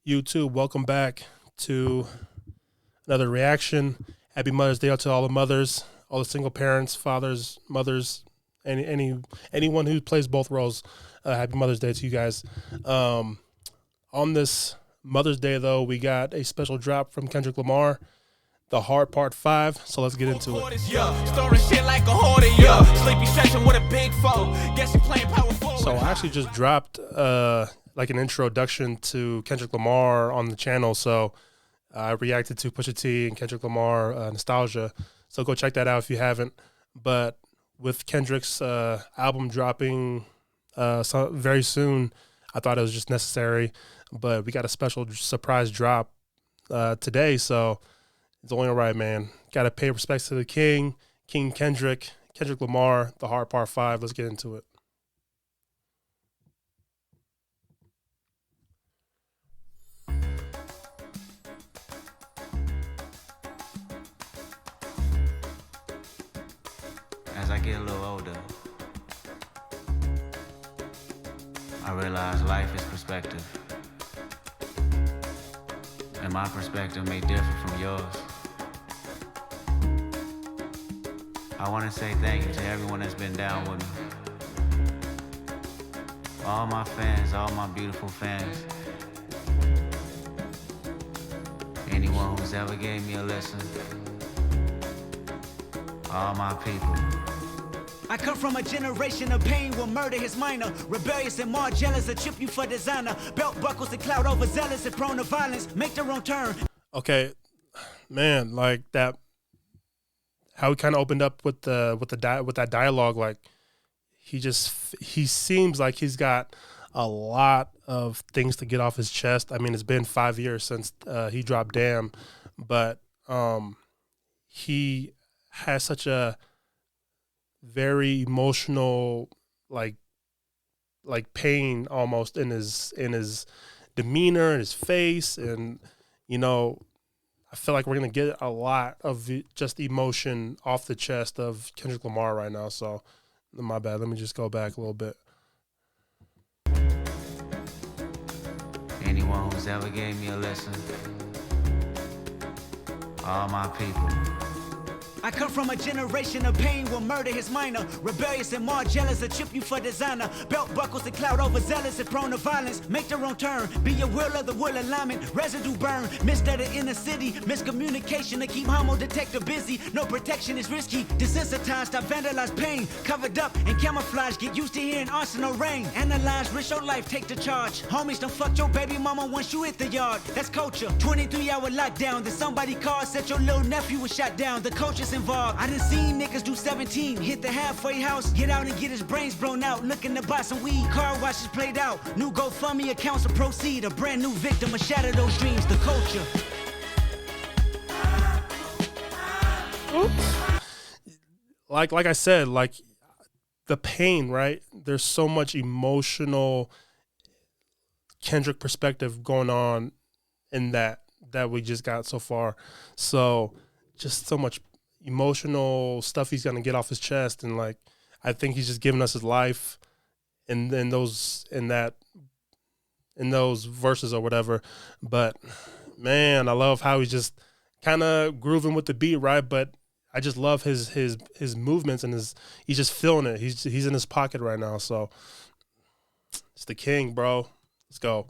YouTube, welcome back to another reaction. Happy Mother's Day out to all the mothers, all the single parents, fathers, mothers, anyone who plays both roles. Happy Mother's Day to you guys. On this Mother's Day, though, we got a special drop from Kendrick Lamar, The Hard Part 5. So let's get into it. So I actually just dropped like an introduction to Kendrick Lamar on the channel. So I reacted to Pusha T and Kendrick Lamar Nostalgia. So go check that out if you haven't. But with Kendrick's album dropping very soon, I thought it was just necessary. But we got a special surprise drop today, so it's only right, man. Got to pay respects to the King Kendrick Lamar, The Hard Part 5. Let's get into it. As I get a little older, I realize life is perspective. And my perspective may differ from yours. I want to say thank you to everyone that's been down with me. All my fans, all my beautiful fans. Anyone who's ever gave me a listen. All my people. I come from a generation of pain will murder his minor. Rebellious and more jealous, a chip you for designer. Belt buckles and cloud overzealous and prone to violence. Make their own turn. Okay, man, like that. How he kind of opened up with that dialogue, like he seems like he's got a lot of things to get off his chest. I mean, it's been 5 years since he dropped Damn, but he has such a very emotional like pain almost in his demeanor and his face, and you know, I feel like we're gonna get a lot of just emotion off the chest of Kendrick Lamar right now. So my bad, let me just go back a little bit. Anyone who's ever gave me a listen. All my people. I come from a generation of pain will murder his minor. Rebellious and more jealous, a chip you for designer. Belt buckles and cloud overzealous and prone to violence. Make their own turn, be your will of the will alignment. Residue burn, missed at the inner city. Miscommunication to keep homo detector busy. No protection is risky. Desensitized, I vandalize pain. Covered up and camouflage, get used to hearing arsenal rain. Analyze, risk your life, take the charge. Homies don't fuck your baby mama once you hit the yard. That's culture, 23-hour lockdown. Then somebody called, said your little nephew was shot down. The culture's involved. I done seen niggas do 17, hit the halfway house, get out and get his brains blown out, looking to buy some weed, car washes played out, new GoFundMe accounts to proceed, a brand new victim, a shatter those dreams, the culture. Oops. Like I said, like the pain, right? There's so much emotional Kendrick perspective going on in that we just got so far. So just so much emotional stuff he's gonna get off his chest, and like I think he's just giving us his life in those verses or whatever. But man, I love how he's just kind of grooving with the beat, right? But I just love his movements and he's just feeling it. He's in his pocket right now. So it's the King, bro. Let's go.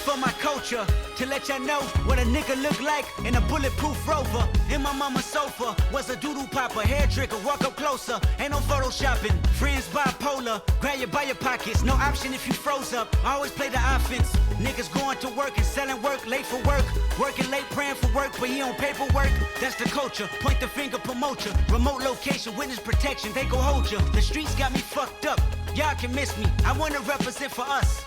For my culture, to let y'all know what a nigga look like in a bulletproof Rover. In my mama's sofa was a doodle popper, hair trigger, walk up closer, ain't no photoshopping. Friends bipolar, grab you by your pockets, no option if you froze up. I always play the offense. Niggas going to work and selling work, late for work, working late praying for work, but he on paperwork. That's the culture. Point the finger, promote you. Remote location, witness protection, they go hold you. The streets got me fucked up. Y'all can miss me. I wanna represent for us.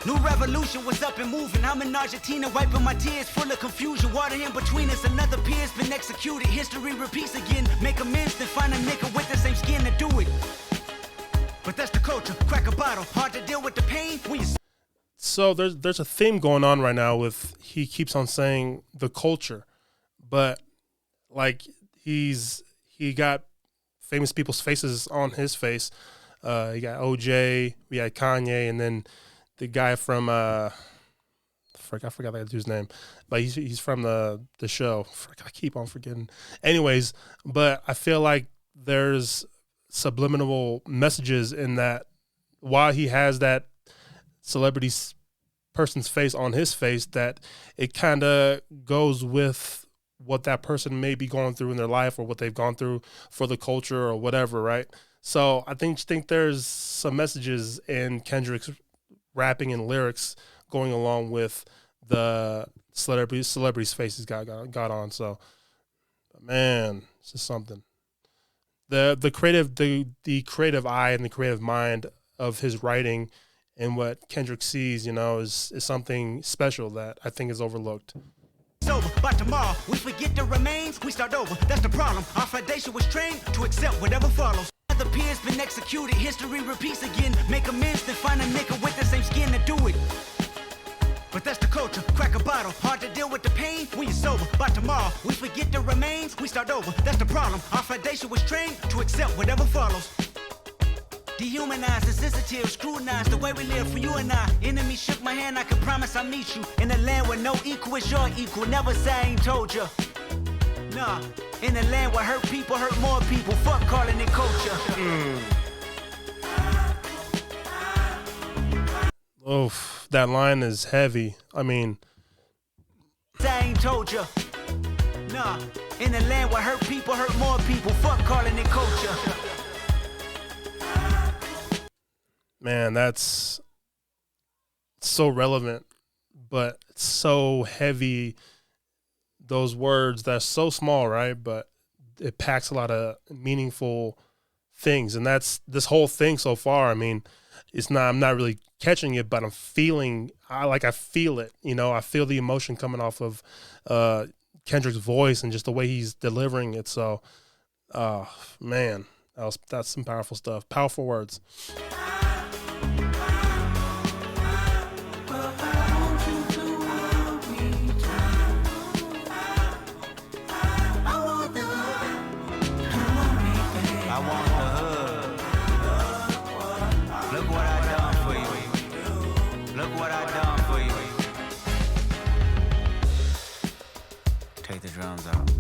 New revolution was up and moving. I'm in Argentina wiping my tears, full of confusion. Water in between us, another peer's been executed. History repeats again. Make amends, then find a nigga with the same skin to do it. But that's the culture. Crack a bottle. Hard to deal with the pain when you. So there's a theme going on right now with he keeps on saying the culture, but like he got famous people's faces on his face. He got OJ, we had Kanye, and then the guy from I forgot that dude's name, but he's from the show. I keep on forgetting. Anyways, but I feel like there's subliminal messages in that while he has that celebrity person's face on his face, that it kind of goes with what that person may be going through in their life or what they've gone through for the culture or whatever, right? So I think there's some messages in Kendrick's rapping and lyrics going along with the celebrities' faces got on. So, man, it's just something. The creative eye and the creative mind of his writing and what Kendrick sees, is something special that I think is overlooked. Over by tomorrow, we forget the remains, we start over. That's the problem. Our foundation was trained to accept whatever follows. Other peers been executed, history repeats again. Make amends, then find a nigga with the same skin to do it. But that's the culture. Crack a bottle. Hard to deal with the pain when you're sober. By tomorrow, we forget the remains, we start over. That's the problem. Our foundation was trained to accept whatever follows. Dehumanized, insensitive, scrutinized the way we live for you and I. Enemy shook my hand, I can promise I'll meet you in a land where no equal is your equal. Never say I ain't told ya. Nah, in a land where hurt people hurt more people. Fuck calling it culture. Oof, that line is heavy. I mean, I ain't told ya. Nah, in a land where hurt people hurt more people. Fuck calling it culture. Man, that's so relevant, but it's so heavy. Those words that's so small, right? But it packs a lot of meaningful things, and that's this whole thing so far. I mean, I'm not really catching it, but I feel it. I feel the emotion coming off of Kendrick's voice and just the way he's delivering it. So, man, that's some powerful stuff. Powerful words. Take the drums out.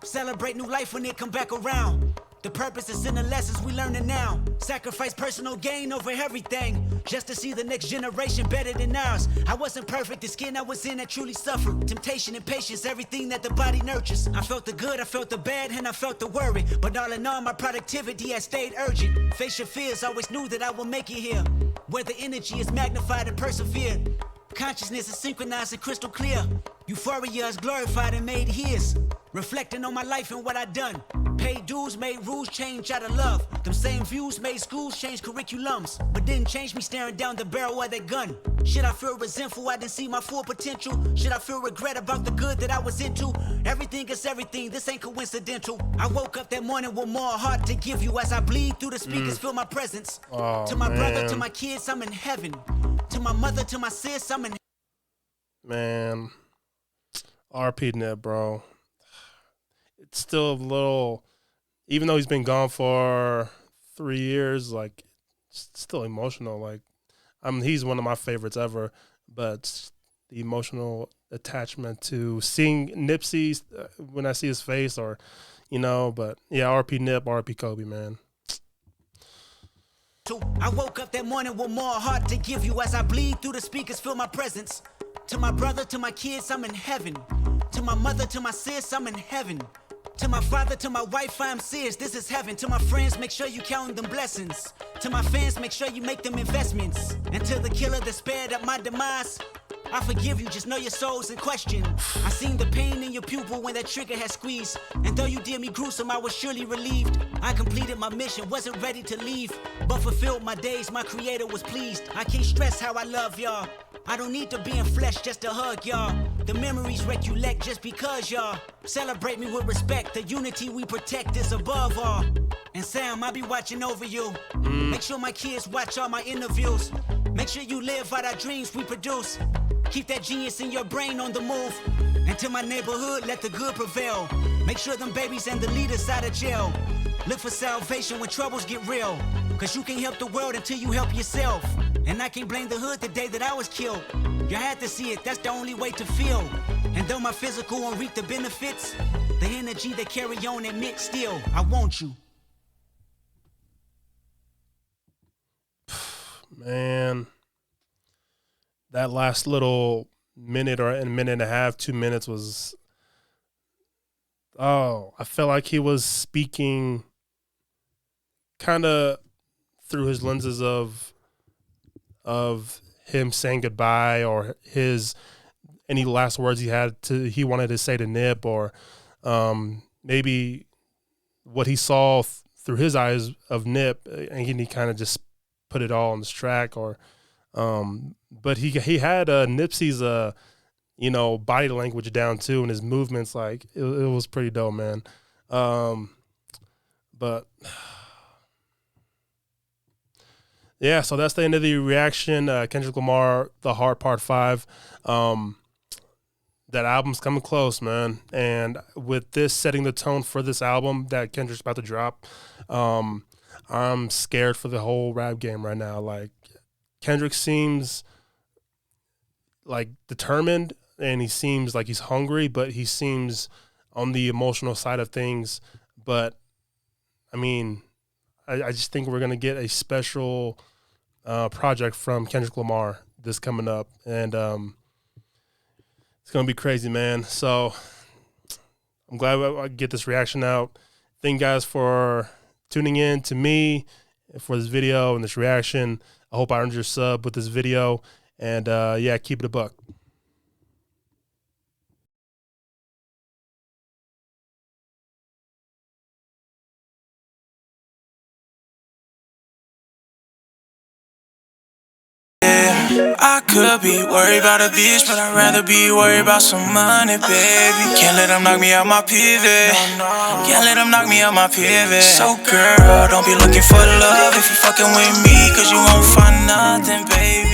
Celebrate new life when it come back around. The purpose is in the lessons we learning now. Sacrifice personal gain over everything, just to see the next generation better than ours. I wasn't perfect, the skin I was in, I truly suffered. Temptation and patience, everything that the body nurtures. I felt the good, I felt the bad, and I felt the worry. But all in all, my productivity has stayed urgent. Face your fears, always knew that I would make it here. Where the energy is magnified and persevered. Consciousness is synchronized and crystal clear. Euphoria is glorified and made his. Reflecting on my life and what I done. Paid dues, made rules change out of love. Them same views made schools change curriculums, but didn't change me staring down the barrel of that gun. Should I feel resentful I didn't see my full potential? Should I feel regret about the good that I was into? Everything is everything, this ain't coincidental. I woke up that morning with more heart to give you as I bleed through the speakers, feel my presence. To my brother, to my kids, I'm in heaven. To my mother, to my sis, I'm in. Man, RP Nip, bro. It's still a little, even though he's been gone for 3 years, like, it's still emotional. Like, he's one of my favorites ever, but the emotional attachment to seeing Nipsey when I see his face, or, but yeah, RP Nip, RP Kobe, man. I woke up that morning with more heart to give you as I bleed through the speakers, feel my presence. To my brother, to my kids, I'm in heaven. To my mother, to my sis, I'm in heaven. To my father, to my wife, I'm serious, this is heaven. To my friends, make sure you count them blessings. To my fans, make sure you make them investments. And to the killer that spared up my demise, I forgive you, just know your soul's in question. I seen the pain in your pupil when that trigger had squeezed. And though you did me gruesome, I was surely relieved. I completed my mission, wasn't ready to leave, but fulfilled my days, my creator was pleased. I can't stress how I love y'all. I don't need to be in flesh just to hug y'all. The memories recollect just because y'all celebrate me with respect. The unity we protect is above all. And Sam, I be watching over you. Make sure my kids watch all my interviews. Make sure you live out our dreams we produce. Keep that genius in your brain on the move. And to my neighborhood, let the good prevail. Make sure them babies and the leaders out of jail. Look for salvation when troubles get real. Cause you can't help the world until you help yourself. And I can't blame the hood the day that I was killed. You had to see it, that's the only way to feel. And though my physical won't reap the benefits, the energy they carry on admit still, I want you. Man, that last little minute or a minute and a half, 2 minutes was, I felt like he was speaking kind of through his lenses of him saying goodbye, or any last words he wanted to say to Nip, or maybe what he saw through his eyes of Nip, and he kind of just put it all on this track. Or but he had Nipsey's body language down too, and his movements, like it was pretty dope, man. But yeah, so that's the end of the reaction. Kendrick Lamar, The Heart Part 5. That album's coming close, man. And with this setting the tone for this album that Kendrick's about to drop, I'm scared for the whole rap game right now. Like, Kendrick seems like determined, and he seems like he's hungry, but he seems on the emotional side of things. But I mean, I just think we're gonna get a special project from Kendrick Lamar this coming up, and it's gonna be crazy, man. So I'm glad I get this reaction out. Thank you guys for tuning in to me for this video and this reaction. I hope I earned your sub with this video, and yeah, keep it a buck. I could be worried about a bitch, but I'd rather be worried about some money, baby. Can't let them knock me out my pivot. Can't let them knock me out my pivot. So girl, don't be looking for love if you fucking with me, cause you won't find nothing, baby.